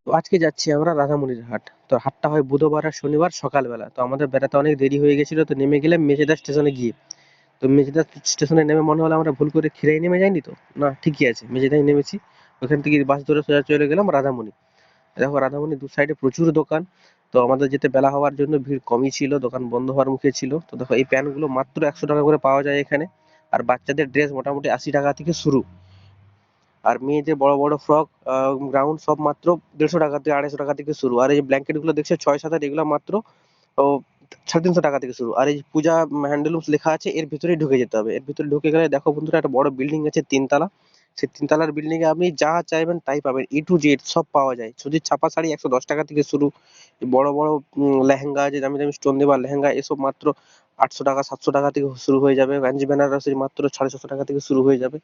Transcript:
তো আজকে যাচ্ছি আমরা রাধামণির হাট। তো হাটটা হয় বুধবার আর শনিবার সকালবেলা। তো আমাদের বেড়াতে অনেক দেরি হয়ে গেছিল, তো নেমে গেলাম মেচেদা স্টেশনে গিয়ে। তো মেচেদা স্টেশনে নেমে মনে হলো আমরা ভুল করে খিরাই নেমে যাইনি তো। না, ঠিকই আছে, মেচেদাই নেমেছি। ওখান থেকে বাস ধরে সোজা চলে গেলাম রাধামণি। দেখো রাধামণি দু সাইডে প্রচুর দোকান। তো আমাদের যেতে বেলা হওয়ার জন্য ভিড় কমই ছিল, দোকান বন্ধ হওয়ার মুখে ছিল। তো দেখো এই প্যান্টগুলো মাত্র 100 টাকা করে পাওয়া যায় এখানে। আর বাচ্চাদের ড্রেস মোটামুটি 80 টাকা থেকে শুরু। আর মেয়েদের বড় বড় ফ্রক, গ্রাউন্ড সব মাত্র 150 টাকা থেকে 250 টাকা থেকে শুরু। আর এই যে ব্ল্যাঙ্কেট গুলো দেখছো 6-7 এগুলো মাত্র ও 350 টাকা থেকে শুরু। আর এই যে পূজা হ্যান্ডলুমস লেখা আছে, এর ভিতরেই ঢুকে যেতে হবে। এর ভিতরে ঢুকে গেলে দেখো বন্ধুরা, একটা বড় বিল্ডিং আছে 3 তলা। সেই 3 তলার বিল্ডিং এ আপনি যা চাইবেন তাই পাবেন, A to Z সব পাওয়া যায়। সুতির ছাপা শাড়ি 110 টাকা থেকে শুরু। এই বড় বড় লেহেঙ্গা, যে দামি দামি স্টোন দেওয়া লেহেঙ্গা, এসব মাত্র 800 টাকা 700 টাকা থেকে শুরু হয়ে যাবে। গাঞ্জি বেনারসি মাত্র 750 টাকা থেকে শুরু হয়ে যাবে।